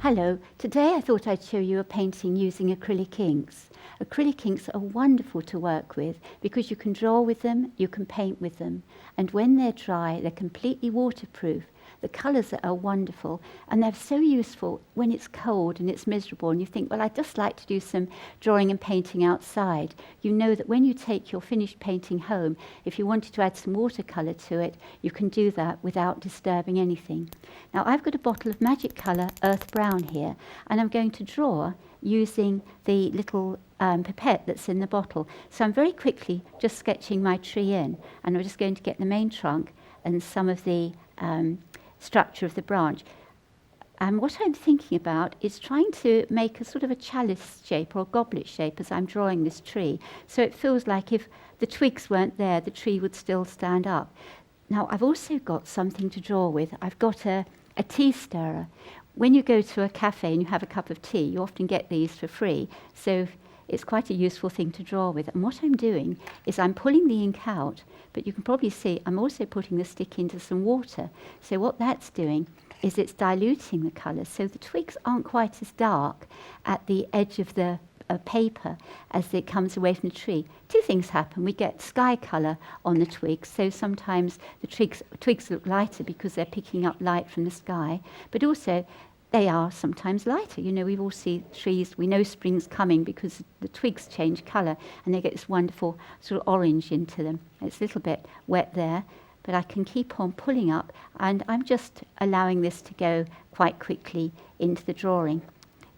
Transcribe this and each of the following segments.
Hello, today I thought I'd show you a painting using acrylic inks. Acrylic inks are wonderful to work with because you can draw with them, you can paint with them, and when they're dry they're completely waterproof. The colours are wonderful and they're so useful when it's cold and it's miserable and you think, well, I'd just like to do some drawing and painting outside. You know that when you take your finished painting home, if you wanted to add some watercolour to it, you can do that without disturbing anything. Now I've got a bottle of Magic Colour Earth Brown here and I'm going to draw using the little pipette that's in the bottle. So I'm very quickly just sketching my tree in, and I'm just going to get the main trunk and some of the structure of the branch. And what I'm thinking about is trying to make a sort of a chalice shape or a goblet shape as I'm drawing this tree. So it feels like if the twigs weren't there, the tree would still stand up. Now I've also got something to draw with. I've got a tea stirrer. When you go to a cafe and you have a cup of tea, you often get these for free. So it's quite a useful thing to draw with. And what I'm doing is I'm pulling the ink out, but you can probably see I'm also putting the stick into some water. So what that's doing is it's diluting the colours, so the twigs aren't quite as dark at the edge of the paper as it comes away from the tree. Two things happen. We get sky colour on the twigs, so sometimes the twigs look lighter because they're picking up light from the sky, but also they are sometimes lighter. You know, we all see trees, we know spring's coming because the twigs change colour and they get this wonderful sort of orange into them. It's a little bit wet there, but I can keep on pulling up and I'm just allowing this to go quite quickly into the drawing.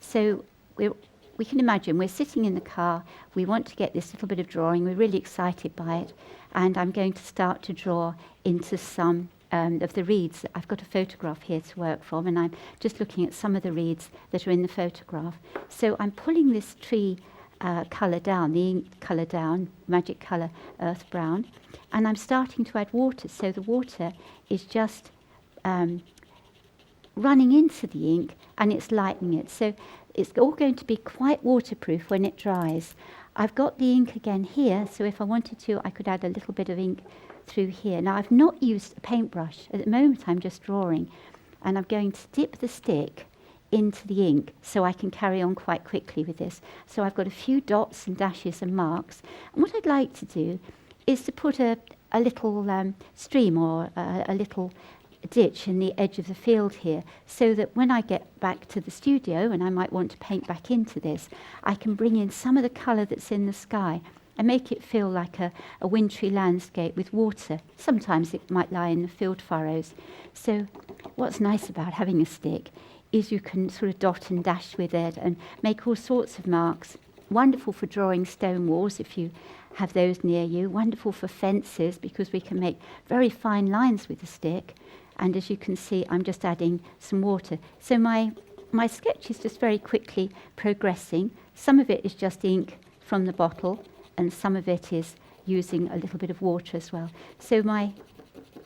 So we can imagine we're sitting in the car, we want to get this little bit of drawing, we're really excited by it, and I'm going to start to draw into some of the reeds. I've got a photograph here to work from and I'm just looking at some of the reeds that are in the photograph. So I'm pulling this tree colour down, the ink colour down, Magic Colour Earth Brown, and I'm starting to add water, so the water is just running into the ink and it's lightening it. So it's all going to be quite waterproof when it dries. I've got the ink again here, so if I wanted to, I could add a little bit of ink through here. Now I've not used a paintbrush. At the moment I'm just drawing, and I'm going to dip the stick into the ink so I can carry on quite quickly with this. So I've got a few dots and dashes and marks, and what I'd like to do is to put a little stream or a little ditch in the edge of the field here, so that when I get back to the studio and I might want to paint back into this, I can bring in some of the colour that's in the sky and make it feel like a wintry landscape with water. Sometimes it might lie in the field furrows. So what's nice about having a stick is you can sort of dot and dash with it and make all sorts of marks. Wonderful for drawing stone walls if you have those near you. Wonderful for fences because we can make very fine lines with the stick. And as you can see, I'm just adding some water. So my sketch is just very quickly progressing. Some of it is just ink from the bottle, and some of it is using a little bit of water as well. So my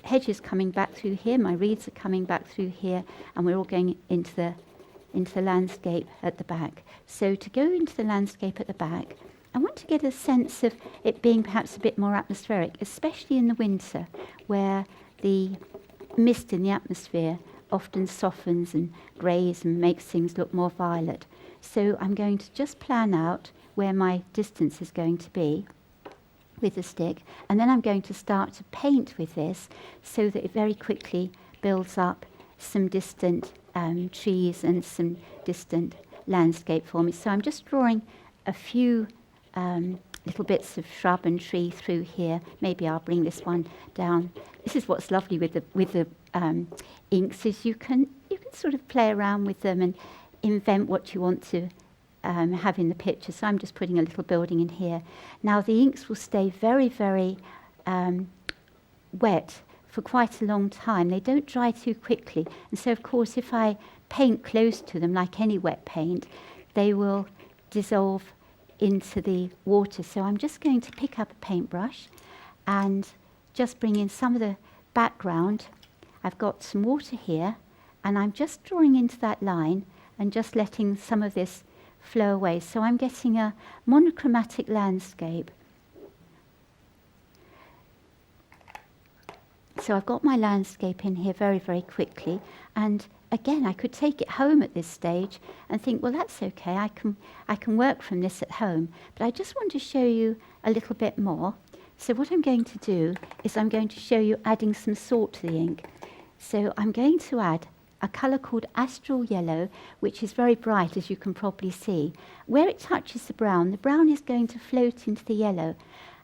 hedge is coming back through here, my reeds are coming back through here, and we're all going into the landscape at the back. So to go into the landscape at the back, I want to get a sense of it being perhaps a bit more atmospheric, especially in the winter, where the mist in the atmosphere often softens and greys and makes things look more violet. So I'm going to just plan out where my distance is going to be with the stick, and then I'm going to start to paint with this so that it very quickly builds up some distant trees and some distant landscape for me. So I'm just drawing a few little bits of shrub and tree through here. Maybe I'll bring this one down. This is what's lovely with the inks, is you can sort of play around with them and invent what you want to have in the picture. So I'm just putting a little building in here. Now the inks will stay very, very wet for quite a long time. They don't dry too quickly. And so of course if I paint close to them like any wet paint, they will dissolve into the water. So I'm just going to pick up a paintbrush and just bring in some of the background. I've got some water here and I'm just drawing into that line and just letting some of this flow away. So I'm getting a monochromatic landscape. So I've got my landscape in here very, very quickly, and again, I could take it home at this stage and think, well, that's okay, I can work from this at home. But I just want to show you a little bit more. So what I'm going to do is I'm going to show you adding some salt to the ink. So I'm going to add a colour called Astral Yellow, which is very bright, as you can probably see. Where it touches the brown is going to float into the yellow.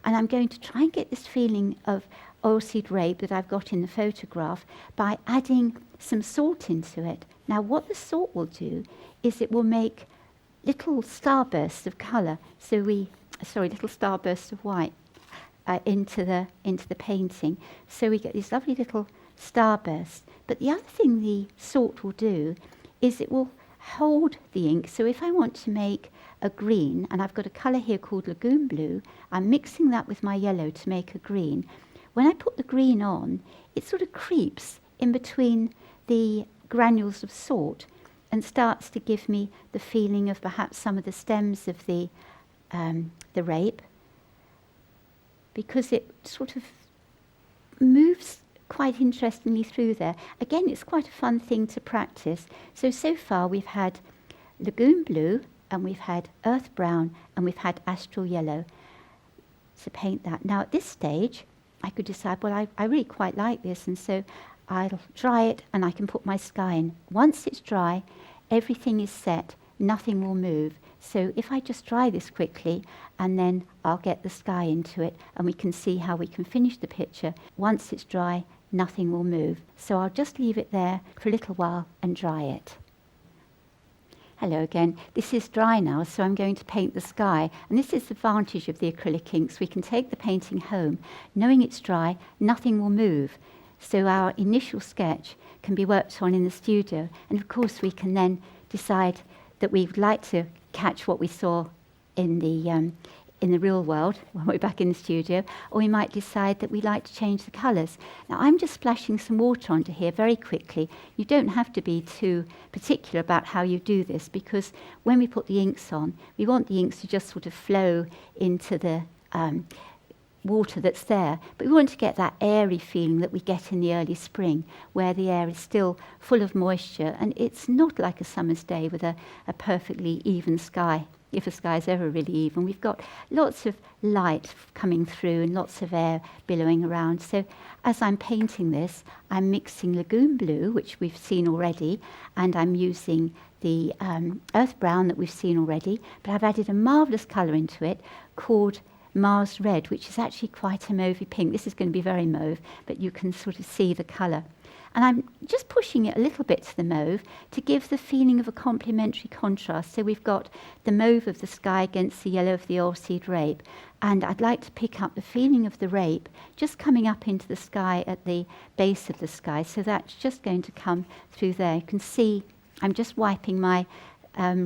And I'm going to try and get this feeling of oilseed rape that I've got in the photograph by adding some salt into it. Now, what the salt will do is it will make little starbursts of colour. Little starbursts of white into the painting. So we get these lovely little starbursts. But the other thing the salt will do is it will hold the ink. So if I want to make a green, and I've got a colour here called Lagoon Blue, I'm mixing that with my yellow to make a green. When I put the green on, it sort of creeps in between the granules of salt and starts to give me the feeling of perhaps some of the stems of the rape, because it sort of moves quite interestingly through there. Again, it's quite a fun thing to practice. So far we've had Lagoon Blue, and we've had Earth Brown, and we've had Astral Yellow. So paint that. Now at this stage, I could decide, well, I really quite like this, and so I'll dry it and I can put my sky in. Once it's dry, everything is set, nothing will move. So if I just dry this quickly, and then I'll get the sky into it, and we can see how we can finish the picture. Once it's dry, nothing will move. So I'll just leave it there for a little while and dry it. Hello again. This is dry now, so I'm going to paint the sky. And this is the advantage of the acrylic inks. We can take the painting home. Knowing it's dry, nothing will move. So our initial sketch can be worked on in the studio. And of course, we can then decide that we would like to catch what we saw in the real world when we're back in the studio, or we might decide that we like to change the colours. Now, I'm just splashing some water onto here very quickly. You don't have to be too particular about how you do this, because when we put the inks on, we want the inks to just sort of flow into the water that's there, but we want to get that airy feeling that we get in the early spring, where the air is still full of moisture, and it's not like a summer's day with a perfectly even sky. If the sky is ever really even, we've got lots of light coming through and lots of air billowing around. So as I'm painting this, I'm mixing Lagoon Blue, which we've seen already, and I'm using the Earth Brown that we've seen already, but I've added a marvellous colour into it called Mars Red, which is actually quite a mauvey pink. This is going to be very mauve, but you can sort of see the colour. And I'm just pushing it a little bit to the mauve to give the feeling of a complementary contrast. So we've got the mauve of the sky against the yellow of the oilseed rape. And I'd like to pick up the feeling of the rape just coming up into the sky at the base of the sky. So that's just going to come through there. You can see I'm just wiping my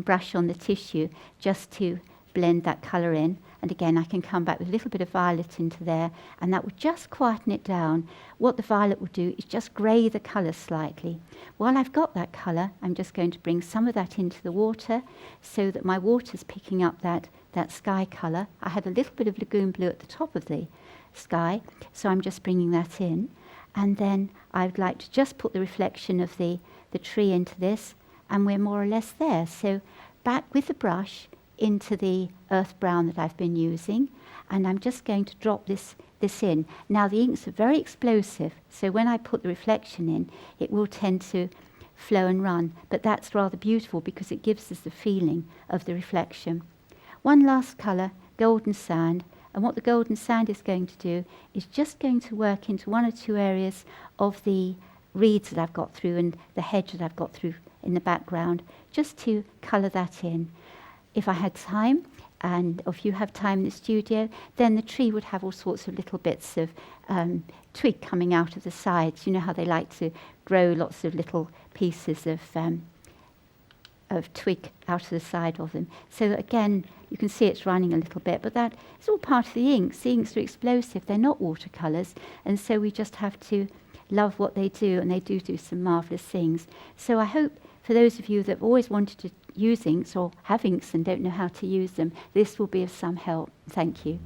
brush on the tissue just to blend that colour in. And again, I can come back with a little bit of violet into there, and that will just quieten it down. What the violet will do is just grey the colour slightly. While I've got that colour, I'm just going to bring some of that into the water so that my water's picking up that sky colour. I had a little bit of Lagoon Blue at the top of the sky, so I'm just bringing that in. And then I'd like to just put the reflection of the tree into this, and we're more or less there. So back with the brush into the Earth Brown that I've been using, and I'm just going to drop this in. Now the inks are very explosive, so when I put the reflection in, it will tend to flow and run, but that's rather beautiful because it gives us the feeling of the reflection. One last colour, Golden Sand, and what the Golden Sand is going to do is just going to work into one or two areas of the reeds that I've got through and the hedge that I've got through in the background, just to colour that in. If I had time, and if you have time in the studio, then the tree would have all sorts of little bits of twig coming out of the sides. You know how they like to grow lots of little pieces of twig out of the side of them. So again, you can see it's running a little bit, but that is all part of the inks. The inks are explosive, they're not watercolours, and so we just have to love what they do, and they do some marvellous things. So I hope for those of you that have always wanted to use inks or have inks and don't know how to use them, this will be of some help. Thank you.